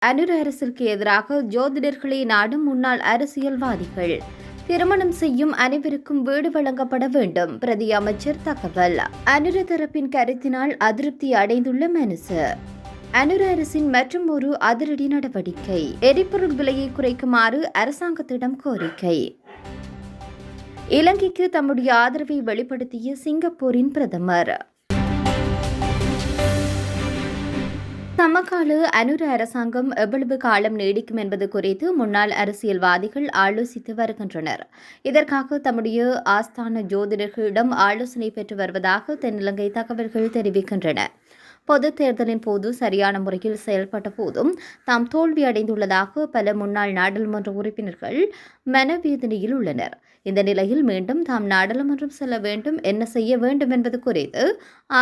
அனுர அரசிற்கு எதிராக ஜோதிடர்களை நாடும் முன்னாள் அரசியல்வாதிகள். திருமணம் செய்யும் அனைவருக்கும் வீடு வழங்கப்பட வேண்டும். பிரதி அமைச்சர் தகவல். அனுர தரப்பின் கருத்தினால் அதிருப்தி அடைந்துள்ள மனுசு. அனுர அரசின் மற்றும் ஒரு அதிரடி நடவடிக்கை. எரிபொருள் விலையை குறைக்குமாறு அரசாங்கத்திடம் கோரிக்கை. இலங்கைக்கு தம்முடைய ஆதரவை வெளிப்படுத்திய சிங்கப்பூரின் பிரதமர். சமகால அனுர அரசாங்கம் எவ்வளவு காலம் நீடிக்கும் என்பது குறித்து முன்னாள் அரசியல்வாதிகள் ஆலோசித்து வருகின்றனர். இதற்காக தம்முடைய ஆஸ்தான ஜோதிடர்களிடம் ஆலோசனை பெற்று வருவதாக தென்னிலங்கை தகவல்கள் தெரிவிக்கின்றன. பொதுத் தேர்தலின் போது சரியான முறையில் செயல்பட்ட போதும் தாம் தோல்வியடைந்துள்ளதாக பல முன்னாள் நாடாளுமன்ற உறுப்பினர்கள் மனவேதனையில் உள்ளனர். இந்த நிலையில் மீண்டும் தாம் நாடாளுமன்றம் செல்ல வேண்டும், என்ன செய்ய வேண்டும் என்பது குறித்து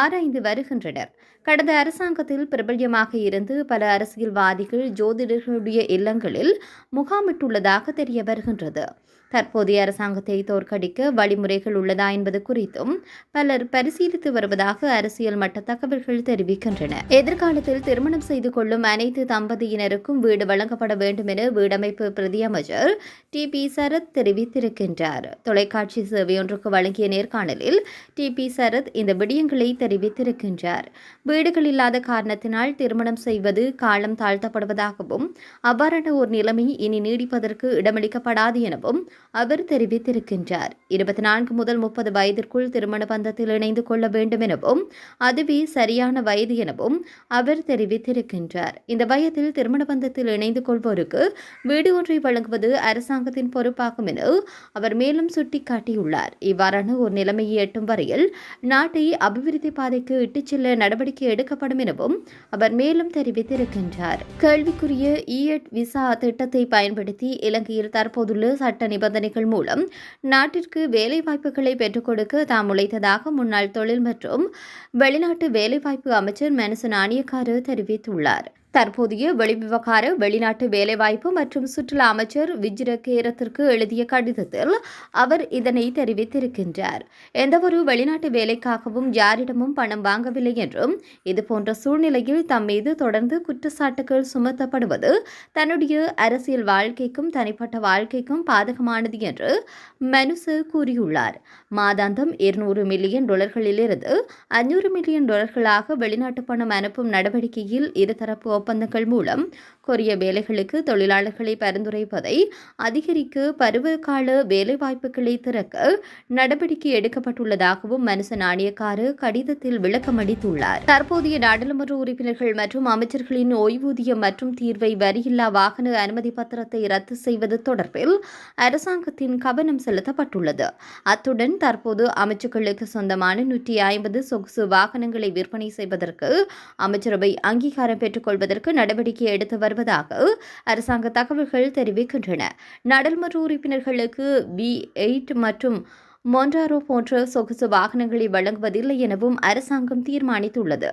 ஆராய்ந்து வருகின்றனர். கடந்த அரசாங்கத்தில் பிரபல்யமாக இருந்து பல அரசியல்வாதிகள் ஜோதிடர்களுடைய இல்லங்களில் முகாமிட்டுள்ளதாக தெரிய வருகின்றது. தற்போதைய அரசாங்கத்தை தோற்கடிக்க வழிமுறைகள் உள்ளதா என்பது குறித்தும் பலர் பரிசீலித்து வருவதாக அரசியல் மட்ட தகவல்கள் தெரிவிக்கின்றன. எதிர்காலத்தில் திருமணம் செய்து கொள்ளும் அனைத்து தம்பதியினருக்கும் வீடு வழங்கப்பட வேண்டும் என வீடமைப்பு பிரதி அமைச்சர் டி.பி. சரத் தெரிவித்திருக்கின்றார். தொலைக்காட்சி சேவையொன்றுக்கு வழங்கிய நேர்காணலில் டி.பி. சரத் இந்த விடயங்களை தெரிவித்திருக்கின்றார். வீடுகள் இல்லாத காரணத்தினால் திருமணம் செய்வது காலம் தாழ்த்தப்படுவதாகவும் அவ்வாறான ஒரு நிலைமை இனி நீடிப்பதற்கு இடமளிக்கப்படாது எனவும் அவர் தெரிவித்திருக்கின்றார். 24 முதல் 30 வயதிற்குள் திருமண பந்தத்தில் இணைந்து கொள்ள வேண்டும் எனவும் அதுவே சரியான வயது எனவும் அவர் தெரிவித்திருக்கின்றார். இந்த வயதில் திருமண பந்தத்தில் இணைந்து கொள்வோருக்கு வீடு ஒன்றை வழங்குவது அரசாங்கத்தின் பொறுப்பாகும் என அவர் மேலும் சுட்டிக்காட்டியுள்ளார். இவ்வாறான ஒரு நிலைமையை எட்டும் வரையில் நாட்டை அபிவிருத்தி பாதைக்கு இட்டுச் செல்ல நடவடிக்கை எடுக்கப்படும் எனவும் அவர் மேலும் தெரிவித்திருக்கின்றார். கேள்விக்குரிய இஎட் விசா திட்டத்தை பயன்படுத்தி இலங்கையில் தற்போதுள்ள சட்ட நிபந்தனைகள் மூலம் நாட்டிற்கு வேலைவாய்ப்புகளை பெற்றுக் கொடுக்க தாம் உழைத்ததாக முன்னாள் தொழில் மற்றும் வெளிநாட்டு வேலைவாய்ப்பு அமைச்சர் மனுச நாணயக்கார தெரிவித்துள்ளார். தற்போதைய வெளிவிவகார வெளிநாட்டு வேலைவாய்ப்பு மற்றும் சுற்றுலா அமைச்சர் விஜிர கேரத்திற்கு எழுதிய கடிதத்தில் அவர் இதனை தெரிவித்திருக்கின்றார். எந்தவொரு வெளிநாட்டு வேலைக்காகவும் யாரிடமும் பணம் வாங்கவில்லை என்றும் இதுபோன்ற சூழ்நிலையில் தம் மீது தொடர்ந்து குற்றச்சாட்டுகள் சுமத்தப்படுவது தன்னுடைய அரசியல் வாழ்க்கைக்கும் தனிப்பட்ட வாழ்க்கைக்கும் பாதகமானது என்று மனுசு கூறியுள்ளார். மாதாந்தம் 200 மில்லியன் டாலர்களிலிருந்து 500 மில்லியன் டாலர்களாக வெளிநாட்டு பணம் அனுப்பும் நடவடிக்கையில் இருதரப்பு ஒப்பந்தங்கள் மூலம் கொரிய வேலைகளுக்கு தொழிலாளர்களை பரிந்துரைப்பதை அதிகரிக்க பருவகால வேலைவாய்ப்புகளை திறக்க நடவடிக்கை எடுக்கப்பட்டுள்ளதாகவும் மனுச நாணயக்கார கடிதத்தில் விளக்கமளித்துள்ளார். தற்போதைய நாடாளுமன்ற உறுப்பினர்கள் மற்றும் அமைச்சர்களின் ஓய்வூதியம் மற்றும் தீர்வை வரியில்லா வாகன அனுமதி பத்திரத்தை ரத்து செய்வது தொடர்பில் அரசாங்கத்தின் கவனம் செலுத்தப்பட்டுள்ளது. அத்துடன் தற்போது அமைச்சர்களுக்கு சொந்தமான 150 சொகுசு வாகனங்களை விற்பனை செய்வதற்கு அமைச்சரவை அங்கீகாரம் பெற்றுக் கொள்வதற்கு நடவடிக்கை எடுத்து வருவதாக அரசாங்க தகவல்கள் தெரிவிக்கின்றன. நாடாளுமன்ற உறுப்பினர்களுக்கு V8 மற்றும் மொன்டாரோ போன்ற சொகுசு வாகனங்களை வழங்குவதில்லை எனவும் அரசாங்கம் தீர்மானித்துள்ளது.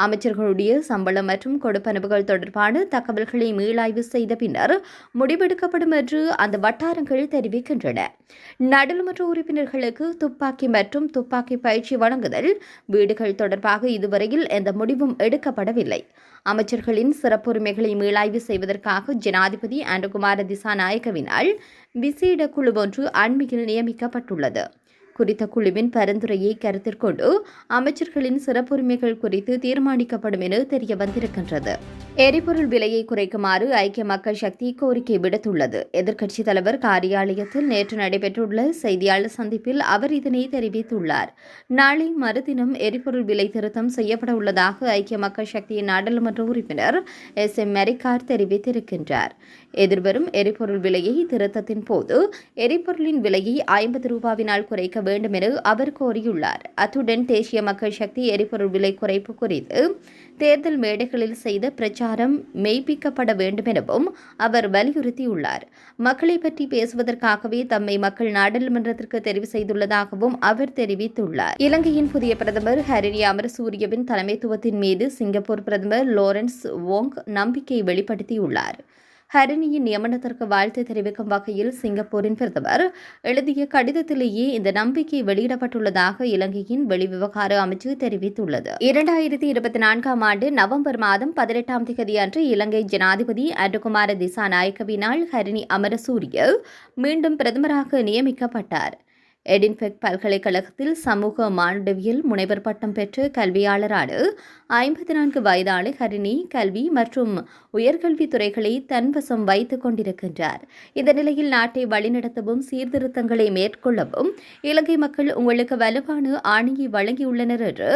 அமைச்சர்களுடைய சம்பளம் மற்றும் கொடுப்பனவுகள் தொடர்பான தகவல்களை மீளாய்வு செய்த பின்னர் முடிவெடுக்கப்படும் என்று அந்த வட்டாரங்கள் தெரிவிக்கின்றன. நாடாளுமன்ற உறுப்பினர்களுக்கு துப்பாக்கி மற்றும் துப்பாக்கி பயிற்சி வழங்குதல் வீடுகள் தொடர்பாக இதுவரையில் எந்த முடிவும் எடுக்கப்படவில்லை. அமைச்சர்களின் சிறப்புரிமைகளை மீளாய்வு செய்வதற்காக ஜனாதிபதி அனுகுமார திசாநாயக்கவினால் விசேட குழு ஒன்று அண்மையில் நியமிக்கப்பட்டுள்ளது. குறித்த குழுவின் பரிந்துரையை கருத்தில் கொண்டு அமைச்சர்களின் சிறப்புரிமைகள் குறித்து தீர்மானிக்கப்படும் என தெரிய வந்திருக்கின்றது. எரிபொருள் விலையை குறைக்குமாறு ஐக்கிய மக்கள் சக்தி கோரிக்கை விடுத்துள்ளது. எதிர்க்கட்சித் தலைவர் காரியாலயத்தில் நேற்று நடைபெற்றுள்ள செய்தியாளர் சந்திப்பில் அவர் இதனை தெரிவித்துள்ளார். நாளை மறுதினம் எரிபொருள் விலை திருத்தம் செய்யப்பட உள்ளதாக ஐக்கிய மக்கள் சக்தியின் நாடாளுமன்ற உறுப்பினர் SM மெரிகார் தெரிவித்திருக்கின்றார். எதிர்வரும் எரிபொருள் விலையை திருத்தத்தின் போது எரிபொருளின் விலையை 50 ரூபாவினால் குறைக்க வேண்டும் என அவர் கோரியுள்ளார். அத்துடன் தேசிய மக்கள் சக்தி எரிபொருள் விலை குறைப்பு குறித்து தேர்தல் மேடைகளில் செய்த பிரச்சாரம் மெய்ப்பிக்கப்பட வேண்டும் எனவும் அவர் வலியுறுத்தியுள்ளார். மக்களை பற்றி பேசுவதற்காகவே தம்மை மக்கள் நாடாளுமன்றத்திற்கு தெரிவு செய்துள்ளதாகவும் அவர் தெரிவித்துள்ளார். இலங்கையின் புதிய பிரதமர் ஹரிணி அமரசூரியவின் தலைமைத்துவத்தின் மீது சிங்கப்பூர் பிரதமர் லாரன்ஸ் வோங் நம்பிக்கை வெளிப்படுத்தியுள்ளார். ஹரிணியின் நியமனத்திற்கு வாழ்த்து தெரிவிக்கும் வகையில் சிங்கப்பூரின் பிரதமர் எழுதிய கடிதத்திலேயே இந்த நம்பிக்கை வெளியிடப்பட்டுள்ளதாக இலங்கையின் வெளிவிவகார அமைச்சு தெரிவித்துள்ளது. 2024 ஆண்டு நவம்பர் மாதம் 18ஆம் தேதி அன்று இலங்கை ஜனாதிபதி அனுகுமார திசாநாயக்கவினால் ஹரிணி அமரசூரிய மீண்டும் பிரதமராக நியமிக்கப்பட்டார். எடின்பெக் பல்கலைக்கழகத்தில் சமூக மானுடவியல் முனைவர் பட்டம் பெற்ற கல்வியாளரான 54 வயதான ஹரிணி கல்வி மற்றும் உயர்கல்வி துறைகளை தன்வசம் வைத்துக் கொண்டிருக்கின்றார். இந்த நிலையில் நாட்டை வழிநடத்தவும் சீர்திருத்தங்களை மேற்கொள்ளவும் இலங்கை மக்கள் உங்களுக்கு வலுவான ஆணையை வழங்கியுள்ளனர் என்று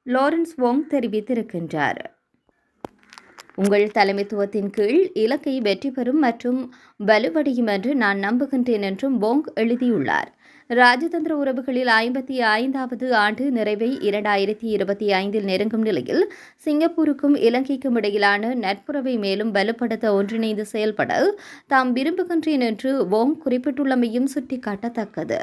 லாரன்ஸ் வோங் தெரிவித்திருக்கின்றார். உங்கள் தலைமைத்துவத்தின் கீழ் இலங்கை வெற்றி பெறும் மற்றும் வலுவடையும் என்று நான் நம்புகின்றேன் என்றும் வோங் எழுதியுள்ளார். ராஜதந்திர உறவுகளில் 55வது ஆண்டு நிறைவை 2025 நெருங்கும் நிலையில் சிங்கப்பூருக்கும் இலங்கைக்கும் இடையிலான நட்புறவை மேலும் வலுப்படுத்த ஒன்றிணைந்து செயல்பட தாம் விரும்புகின்றேன் என்று வோங் குறிப்பிட்டுள்ளமையும் சுட்டிக்காட்டத்தக்கது.